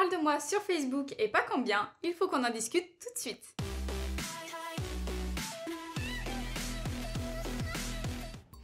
parle de moi sur Facebook et pas combien, il faut qu'on en discute tout de suite.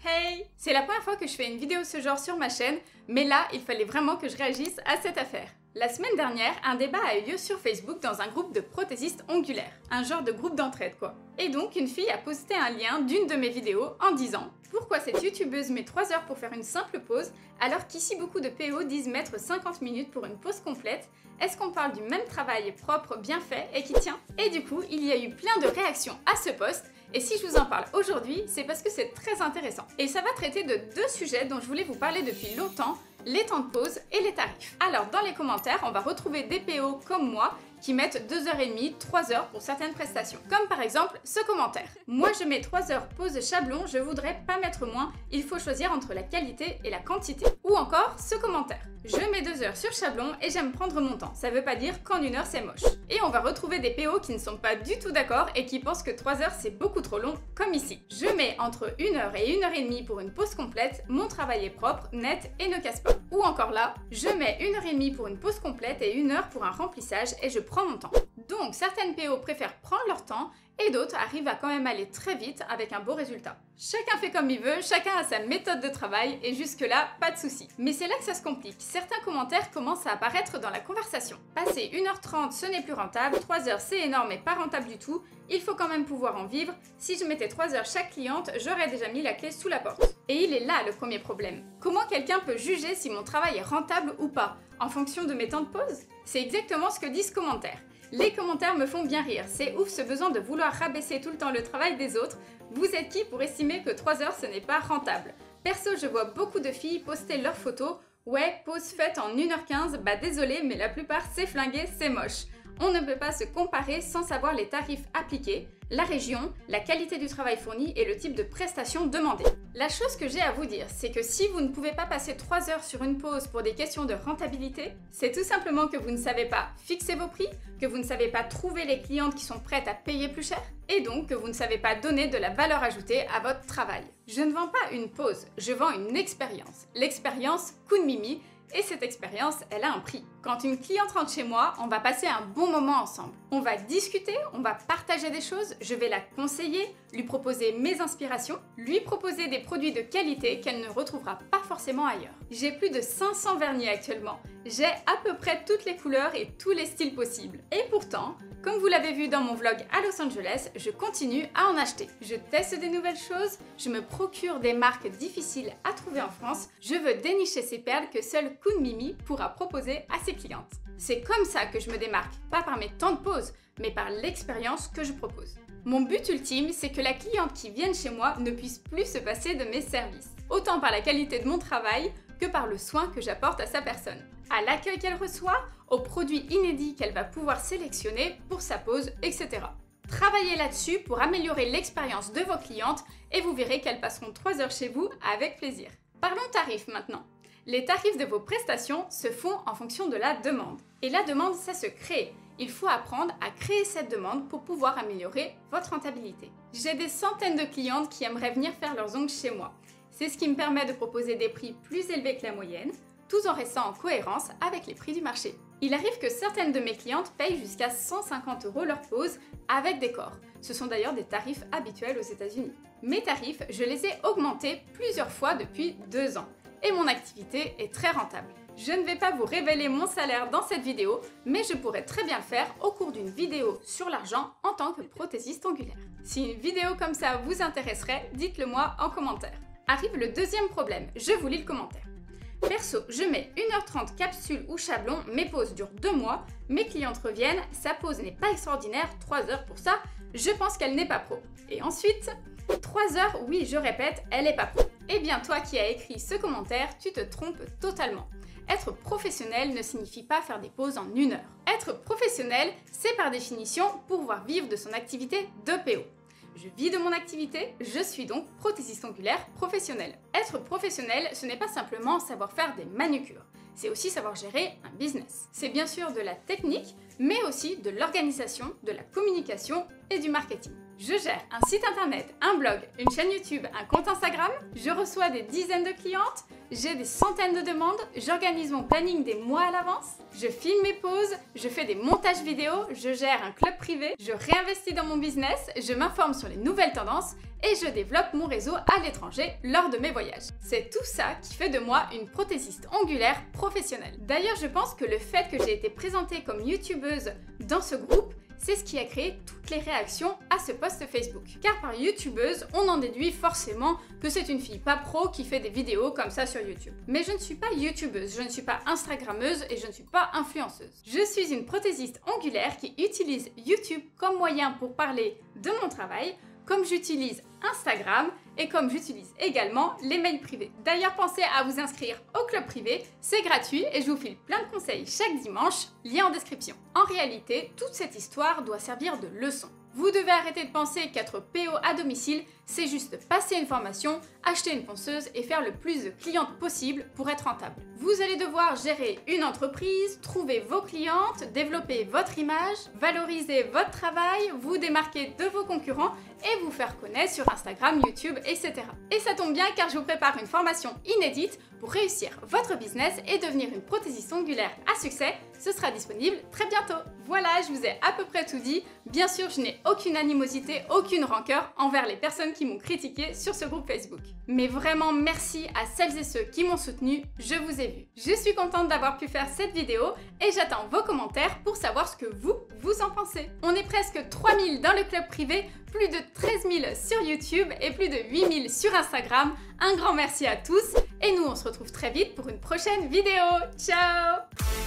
Hey! C'est la première fois que je fais une vidéo ce genre sur ma chaîne, mais là, il fallait vraiment que je réagisse à cette affaire. La semaine dernière, un débat a eu lieu sur Facebook dans un groupe de prothésistes ongulaires, un genre de groupe d'entraide quoi. Et donc, une fille a posté un lien d'une de mes vidéos en disant « Pourquoi cette youtubeuse met 3 heures pour faire une simple pause, alors qu'ici beaucoup de PO disent mettre 50 minutes pour une pause complète? Est-ce qu'on parle du même travail propre, bien fait et qui tient ?» Et du coup, il y a eu plein de réactions à ce post. Et si je vous en parle aujourd'hui, c'est parce que c'est très intéressant. Et ça va traiter de deux sujets dont je voulais vous parler depuis longtemps, les temps de pause et les tarifs. Alors dans les commentaires, on va retrouver des PO comme moi qui mettent 2h30, 3h pour certaines prestations. Comme par exemple ce commentaire. Moi je mets 3 heures pause chablon, je voudrais pas mettre moins, il faut choisir entre la qualité et la quantité. Ou encore ce commentaire. Je mets 2 heures sur chablon et j'aime prendre mon temps. Ça veut pas dire qu'en 1 heure c'est moche. Et on va retrouver des PO qui ne sont pas du tout d'accord et qui pensent que 3 heures c'est beaucoup trop long, comme ici. Je mets entre 1 heure et 1h30 pour une pause complète, mon travail est propre, net et ne casse pas. Ou encore là, je mets 1h30 pour une pause complète et 1 heure pour un remplissage et je prends mon temps. Donc certaines PO préfèrent prendre leur temps et d'autres arrivent à quand même aller très vite avec un beau résultat. Chacun fait comme il veut, chacun a sa méthode de travail et jusque-là, pas de soucis. Mais c'est là que ça se complique. Certains commentaires commencent à apparaître dans la conversation. Passer 1h30, ce n'est plus rentable, 3 heures c'est énorme et pas rentable du tout, il faut quand même pouvoir en vivre. Si je mettais 3 heures chaque cliente, j'aurais déjà mis la clé sous la porte. Et il est là le premier problème. Comment quelqu'un peut juger si mon travail est rentable ou pas, en fonction de mes temps de pause? C'est exactement ce que dit ce commentaire. Les commentaires me font bien rire, c'est ouf ce besoin de vouloir rabaisser tout le temps le travail des autres. Vous êtes qui pour estimer que 3 heures ce n'est pas rentable? Perso, je vois beaucoup de filles poster leurs photos. Ouais, pause faite en 1h15, bah désolé, mais la plupart c'est flingué, c'est moche. On ne peut pas se comparer sans savoir les tarifs appliqués, la région, la qualité du travail fourni et le type de prestation demandée. La chose que j'ai à vous dire, c'est que si vous ne pouvez pas passer 3 heures sur une pause pour des questions de rentabilité, c'est tout simplement que vous ne savez pas fixer vos prix, que vous ne savez pas trouver les clientes qui sont prêtes à payer plus cher, et donc que vous ne savez pas donner de la valeur ajoutée à votre travail. Je ne vends pas une pause, je vends une expérience. L'expérience Kunmimi. Et cette expérience, elle a un prix. Quand une cliente rentre chez moi, on va passer un bon moment ensemble. On va discuter, on va partager des choses, je vais la conseiller, lui proposer mes inspirations, lui proposer des produits de qualité qu'elle ne retrouvera pas forcément ailleurs. J'ai plus de 500 vernis actuellement. J'ai à peu près toutes les couleurs et tous les styles possibles. Et pourtant, comme vous l'avez vu dans mon vlog à Los Angeles, je continue à en acheter. Je teste des nouvelles choses, je me procure des marques difficiles à trouver en France, je veux dénicher ces perles que seule Kunmimi pourra proposer à ses clientes. C'est comme ça que je me démarque, pas par mes temps de pause, mais par l'expérience que je propose. Mon but ultime, c'est que la cliente qui vienne chez moi ne puisse plus se passer de mes services, autant par la qualité de mon travail que par le soin que j'apporte à sa personne, à l'accueil qu'elle reçoit, aux produits inédits qu'elle va pouvoir sélectionner pour sa pause, etc. Travaillez là-dessus pour améliorer l'expérience de vos clientes et vous verrez qu'elles passeront 3 heures chez vous avec plaisir. Parlons tarifs maintenant. Les tarifs de vos prestations se font en fonction de la demande. Et la demande, ça se crée. Il faut apprendre à créer cette demande pour pouvoir améliorer votre rentabilité. J'ai des centaines de clientes qui aimeraient venir faire leurs ongles chez moi. C'est ce qui me permet de proposer des prix plus élevés que la moyenne, tout en restant en cohérence avec les prix du marché. Il arrive que certaines de mes clientes payent jusqu'à 150 € leur pause avec décor. Ce sont d'ailleurs des tarifs habituels aux États-Unis. Mes tarifs, je les ai augmentés plusieurs fois depuis 2 ans. Et mon activité est très rentable. Je ne vais pas vous révéler mon salaire dans cette vidéo, mais je pourrais très bien le faire au cours d'une vidéo sur l'argent en tant que prothésiste ongulaire. Si une vidéo comme ça vous intéresserait, dites-le moi en commentaire. Arrive le deuxième problème, je vous lis le commentaire. Perso, je mets 1h30 capsule ou chablon, mes pauses durent 2 mois, mes clientes reviennent, sa pause n'est pas extraordinaire, 3 heures pour ça, je pense qu'elle n'est pas pro. Et ensuite, 3 heures, oui, je répète, elle n'est pas pro. Eh bien, toi qui as écrit ce commentaire, tu te trompes totalement. Être professionnel ne signifie pas faire des pauses en 1 heure. Être professionnel, c'est par définition pouvoir vivre de son activité de PO. Je vis de mon activité, je suis donc prothésiste ongulaire professionnel. Être professionnel, ce n'est pas simplement savoir faire des manucures, c'est aussi savoir gérer un business. C'est bien sûr de la technique, mais aussi de l'organisation, de la communication et du marketing. Je gère un site internet, un blog, une chaîne YouTube, un compte Instagram, je reçois des dizaines de clientes, j'ai des centaines de demandes, j'organise mon planning des mois à l'avance, je filme mes pauses, je fais des montages vidéo, je gère un club privé, je réinvestis dans mon business, je m'informe sur les nouvelles tendances et je développe mon réseau à l'étranger lors de mes voyages. C'est tout ça qui fait de moi une prothésiste ongulaire professionnelle. D'ailleurs, je pense que le fait que j'ai été présentée comme youtubeuse dans ce groupe, c'est ce qui a créé toutes les réactions à ce post Facebook. Car par youtubeuse, on en déduit forcément que c'est une fille pas pro qui fait des vidéos comme ça sur YouTube. Mais je ne suis pas youtubeuse, je ne suis pas instagrammeuse et je ne suis pas influenceuse. Je suis une prothésiste ongulaire qui utilise YouTube comme moyen pour parler de mon travail, comme j'utilise Instagram et comme j'utilise également les mails privés. D'ailleurs, pensez à vous inscrire au club privé, c'est gratuit et je vous file plein de conseils chaque dimanche, lien en description. En réalité, toute cette histoire doit servir de leçon. Vous devez arrêter de penser qu'être PO à domicile, c'est juste passer une formation, acheter une ponceuse et faire le plus de clientes possible pour être rentable. Vous allez devoir gérer une entreprise, trouver vos clientes, développer votre image, valoriser votre travail, vous démarquer de vos concurrents et vous faire connaître sur Instagram, YouTube, etc. Et ça tombe bien car je vous prépare une formation inédite pour réussir votre business et devenir une prothésiste ongulaire à succès. Ce sera disponible très bientôt. Voilà, je vous ai à peu près tout dit. Bien sûr, je n'ai aucune animosité, aucune rancœur envers les personnes qui m'ont critiqué sur ce groupe Facebook. Mais vraiment merci à celles et ceux qui m'ont soutenu, je vous ai vu. Je suis contente d'avoir pu faire cette vidéo et j'attends vos commentaires pour savoir ce que vous en pensez. On est presque 3000 dans le club privé, plus de 13 000 sur YouTube et plus de 8000 sur Instagram. Un grand merci à tous et nous on se retrouve très vite pour une prochaine vidéo. Ciao!